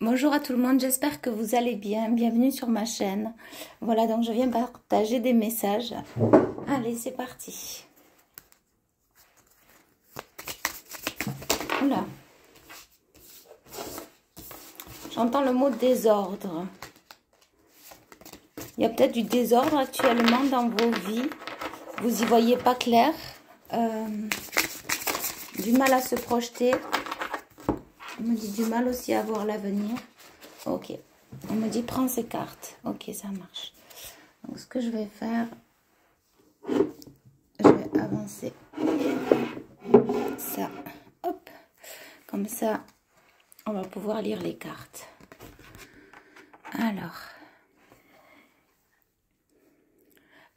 Bonjour à tout le monde, j'espère que vous allez bien. Bienvenue sur ma chaîne. Voilà, donc je viens partager des messages. Allez, c'est parti. Oula. J'entends le mot désordre. Il y a peut-être du désordre actuellement dans vos vies. Vous y voyez pas clair. Du mal à se projeter. On me dit du mal aussi à voir l'avenir. Ok. On me dit prends ces cartes. Ok, ça marche. Donc ce que je vais faire, je vais avancer ça. Hop. Comme ça, on va pouvoir lire les cartes. Alors.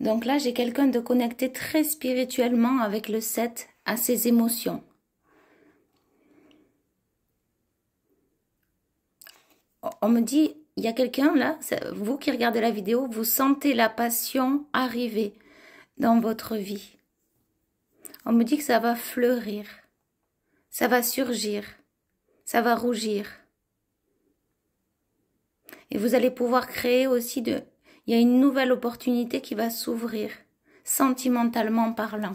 Donc là, j'ai quelqu'un de connecté très spirituellement avec le 7 à ses émotions. On me dit, il y a quelqu'un là, vous qui regardez la vidéo, vous sentez la passion arriver dans votre vie. On me dit que ça va fleurir, ça va surgir, ça va rougir. Et vous allez pouvoir créer aussi il y a une nouvelle opportunité qui va s'ouvrir, sentimentalement parlant.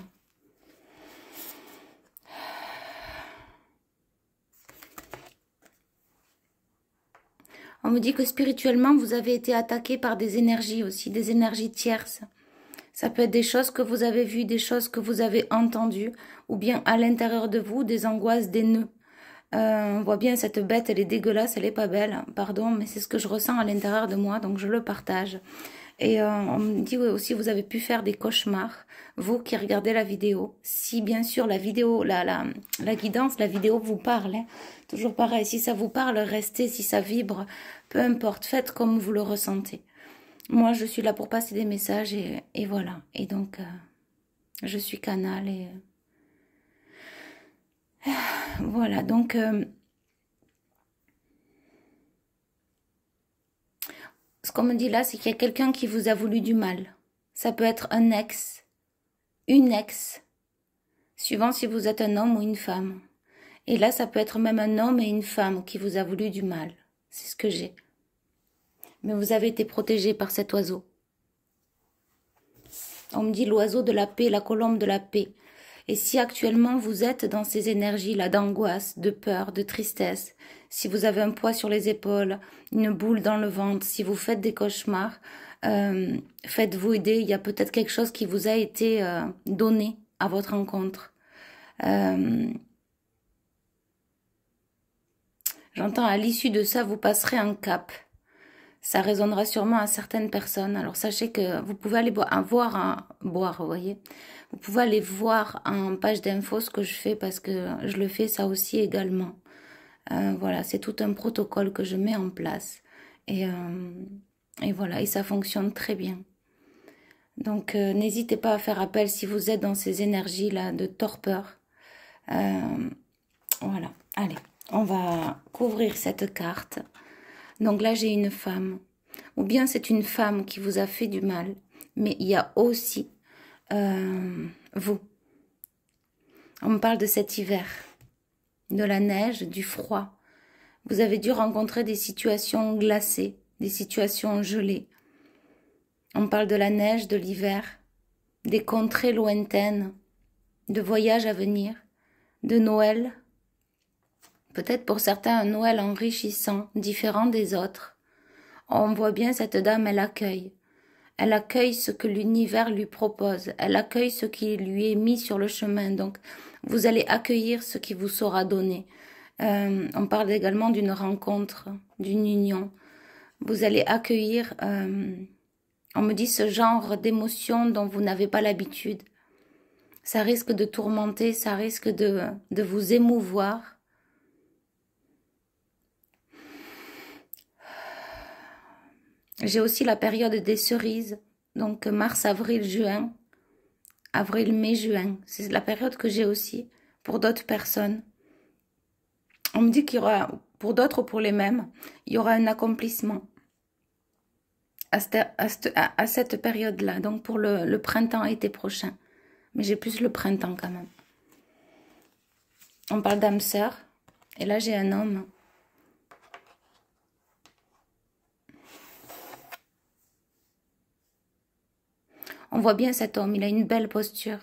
On me dit que spirituellement, vous avez été attaqué par des énergies aussi, des énergies tierces. Ça peut être des choses que vous avez vues, des choses que vous avez entendues, ou bien à l'intérieur de vous, des angoisses, des nœuds. On voit bien cette bête, elle est dégueulasse, elle est pas belle, pardon, mais c'est ce que je ressens à l'intérieur de moi, donc je le partage. Et on me dit oui, aussi, vous avez pu faire des cauchemars, vous qui regardez la vidéo. Si bien sûr la vidéo, la guidance, la vidéo vous parle, hein. Toujours pareil, si ça vous parle, restez, si ça vibre, peu importe, faites comme vous le ressentez. Moi, je suis là pour passer des messages et voilà. Et donc, je suis canal et... voilà, donc... ce qu'on me dit là, c'est qu'il y a quelqu'un qui vous a voulu du mal. Ça peut être un ex, une ex, suivant si vous êtes un homme ou une femme. Et là, ça peut être même un homme et une femme qui vous a voulu du mal. C'est ce que j'ai. Mais vous avez été protégé par cet oiseau. On me dit l'oiseau de la paix, la colombe de la paix. Et si actuellement vous êtes dans ces énergies-là d'angoisse, de peur, de tristesse, si vous avez un poids sur les épaules, une boule dans le ventre, si vous faites des cauchemars, faites-vous aider. Il y a peut-être quelque chose qui vous a été donné à votre rencontre. J'entends à l'issue de ça, vous passerez un cap. Ça résonnera sûrement à certaines personnes. Alors sachez que vous pouvez aller boire, vous voyez. Vous pouvez aller voir en page d'infos ce que je fais parce que je le fais ça aussi également. Voilà, c'est tout un protocole que je mets en place. Et voilà, et ça fonctionne très bien. Donc n'hésitez pas à faire appel si vous êtes dans ces énergies-là de torpeur. Voilà, allez, on va couvrir cette carte. Donc là, j'ai une femme. Ou bien c'est une femme qui vous a fait du mal. Mais il y a aussi vous. On me parle de cet hiver. De la neige, du froid. Vous avez dû rencontrer des situations glacées, des situations gelées. On parle de la neige, de l'hiver, des contrées lointaines, de voyages à venir, de Noël. Peut-être pour certains un Noël enrichissant, différent des autres. On voit bien cette dame, elle accueille. Elle accueille ce que l'univers lui propose. Elle accueille ce qui lui est mis sur le chemin. Donc, vous allez accueillir ce qui vous sera donné. On parle également d'une rencontre, d'une union. Vous allez accueillir, on me dit, ce genre d'émotion dont vous n'avez pas l'habitude. Ça risque de tourmenter, ça risque de vous émouvoir. J'ai aussi la période des cerises, donc mars, avril, juin, avril, mai, juin. C'est la période que j'ai aussi pour d'autres personnes. On me dit qu'il y aura, pour d'autres ou pour les mêmes, il y aura un accomplissement à cette période-là, donc pour le printemps-été prochain. Mais j'ai plus le printemps quand même. On parle d'âme sœur, et là j'ai un homme. On voit bien cet homme, il a une belle posture.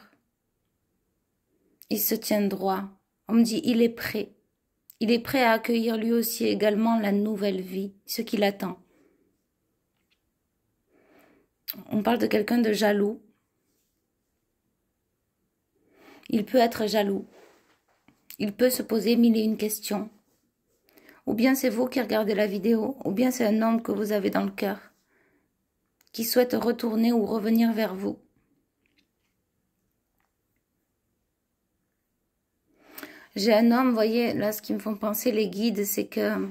Il se tient droit. On me dit, il est prêt. Il est prêt à accueillir lui aussi également la nouvelle vie, ce qui l'attend. On parle de quelqu'un de jaloux. Il peut être jaloux. Il peut se poser mille et une questions. Ou bien c'est vous qui regardez la vidéo, ou bien c'est un homme que vous avez dans le cœur, qui souhaite retourner ou revenir vers vous. J'ai un homme, vous voyez, là ce qui me font penser les guides, c'est que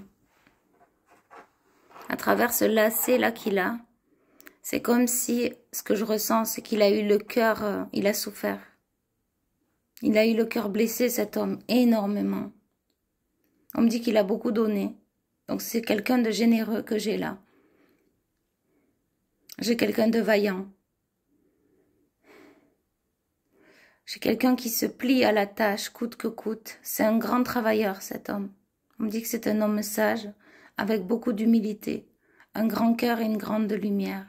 à travers ce lacet là qu'il a, c'est comme si, ce que je ressens, c'est qu'il a eu le cœur, il a souffert. Il a eu le cœur blessé, cet homme, énormément. On me dit qu'il a beaucoup donné. Donc c'est quelqu'un de généreux que j'ai là. J'ai quelqu'un de vaillant. J'ai quelqu'un qui se plie à la tâche, coûte que coûte. C'est un grand travailleur, cet homme. On me dit que c'est un homme sage, avec beaucoup d'humilité, un grand cœur et une grande lumière.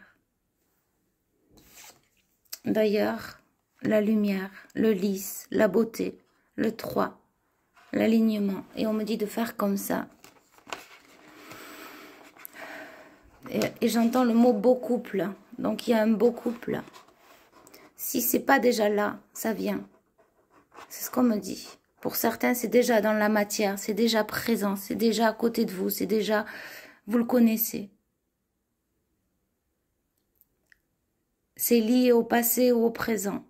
D'ailleurs, la lumière, le lys, la beauté, le 3, l'alignement. Et on me dit de faire comme ça. Et j'entends le mot beau couple. Donc il y a un beau couple. Si c'est pas déjà là, ça vient. C'est ce qu'on me dit. Pour certains, c'est déjà dans la matière, c'est déjà présent, c'est déjà à côté de vous, c'est déjà, vous le connaissez. C'est lié au passé ou au présent.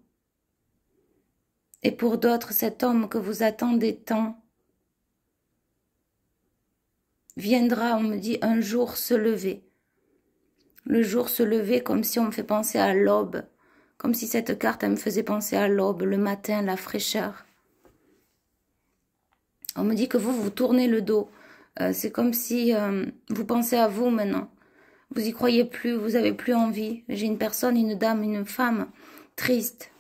Et pour d'autres, cet homme que vous attendez tant viendra, on me dit, un jour se lever. Le jour se lever comme si on me fait penser à l'aube. Comme si cette carte, elle me faisait penser à l'aube, le matin, la fraîcheur. On me dit que vous tournez le dos. C'est comme si vous pensez à vous maintenant. Vous y croyez plus, vous avez plus envie. J'ai une personne, une dame, une femme, triste.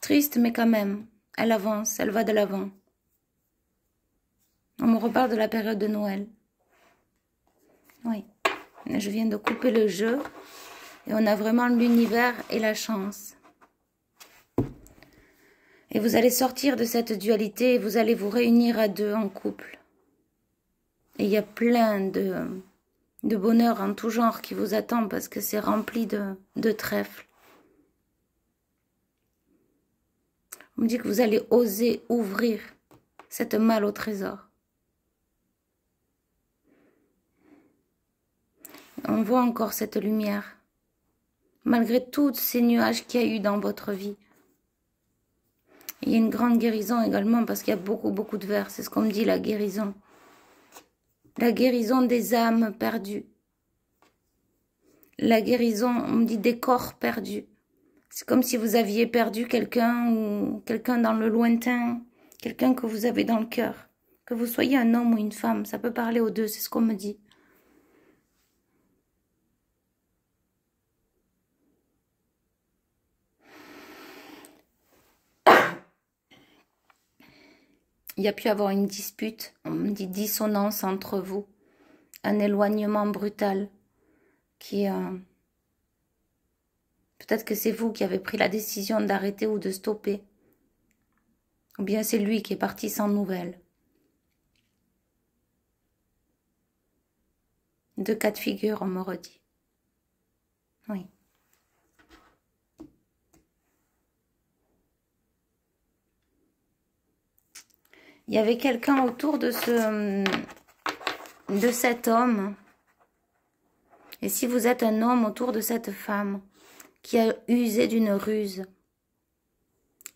Triste, mais quand même, elle avance, elle va de l'avant. On me reparle de la période de Noël. Oui, je viens de couper le jeu. Et on a vraiment l'univers et la chance. Et vous allez sortir de cette dualité et vous allez vous réunir à deux en couple. Et il y a plein de bonheur en tout genre qui vous attend parce que c'est rempli de trèfles. On me dit que vous allez oser ouvrir cette malle au trésor. On voit encore cette lumière. Malgré tous ces nuages qu'il y a eu dans votre vie. Il y a une grande guérison également parce qu'il y a beaucoup de verre. C'est ce qu'on me dit, la guérison. La guérison des âmes perdues. La guérison, on me dit, des corps perdus. C'est comme si vous aviez perdu quelqu'un ou quelqu'un dans le lointain. Quelqu'un que vous avez dans le cœur. Que vous soyez un homme ou une femme, ça peut parler aux deux, c'est ce qu'on me dit. Il y a pu avoir une dispute, on me dit dissonance entre vous, un éloignement brutal qui peut-être que c'est vous qui avez pris la décision d'arrêter ou de stopper. Ou bien c'est lui qui est parti sans nouvelles. Deux cas de figure, on me redit. Oui. Il y avait quelqu'un autour de cet homme. Et si vous êtes un homme autour de cette femme qui a usé d'une ruse,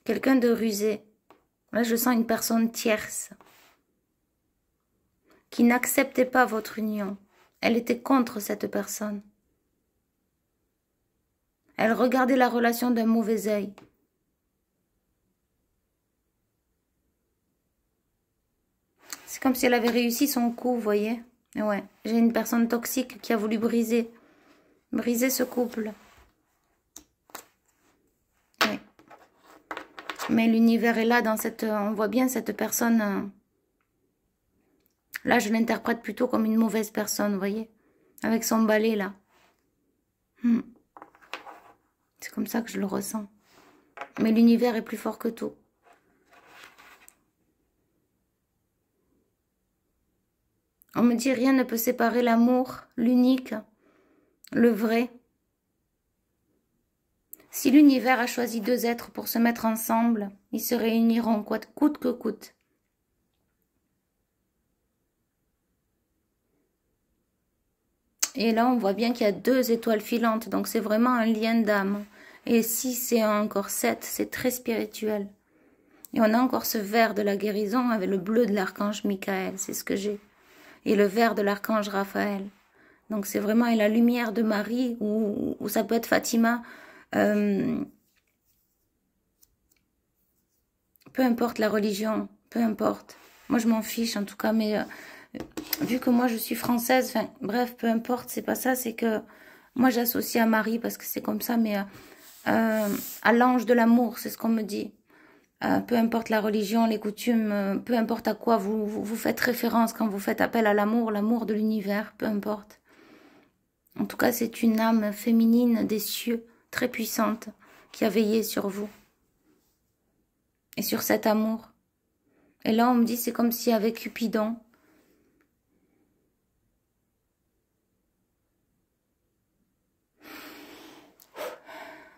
quelqu'un de rusé, là je sens une personne tierce qui n'acceptait pas votre union. Elle était contre cette personne. Elle regardait la relation d'un mauvais œil. C'est comme si elle avait réussi son coup, vous voyez. Ouais, j'ai une personne toxique qui a voulu briser ce couple. Oui. Mais l'univers est là dans cette... On voit bien cette personne... Là, je l'interprète plutôt comme une mauvaise personne, vous voyez. Avec son balai, là. C'est comme ça que je le ressens. Mais l'univers est plus fort que tout. On me dit rien ne peut séparer l'amour, l'unique, le vrai. Si l'univers a choisi deux êtres pour se mettre ensemble, ils se réuniront coûte que coûte. Et là, on voit bien qu'il y a deux étoiles filantes, donc c'est vraiment un lien d'âme. Et si c'est encore 7, c'est très spirituel. Et on a encore ce vert de la guérison avec le bleu de l'archange Michael, c'est ce que j'ai. Et le vert de l'archange Raphaël. Donc c'est vraiment et la lumière de Marie, ou ça peut être Fatima. Peu importe la religion, peu importe. Moi je m'en fiche en tout cas, mais vu que moi je suis française, enfin bref, peu importe, c'est pas ça, c'est que moi j'associe à Marie parce que c'est comme ça, mais à l'ange de l'amour, c'est ce qu'on me dit. Peu importe la religion, les coutumes, peu importe à quoi vous faites référence quand vous faites appel à l'amour, l'amour de l'univers, peu importe. En tout cas, c'est une âme féminine des cieux, très puissante, qui a veillé sur vous. Et sur cet amour. Et là, on me dit, c'est comme si avec Cupidon,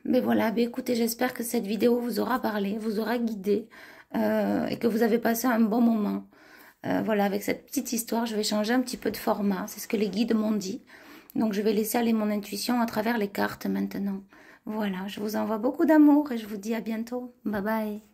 mais voilà, écoutez, j'espère que cette vidéo vous aura parlé, vous aura guidé et que vous avez passé un bon moment. Voilà, avec cette petite histoire, je vais changer un petit peu de format, c'est ce que les guides m'ont dit. Donc, je vais laisser aller mon intuition à travers les cartes maintenant. Voilà, je vous envoie beaucoup d'amour et je vous dis à bientôt. Bye bye.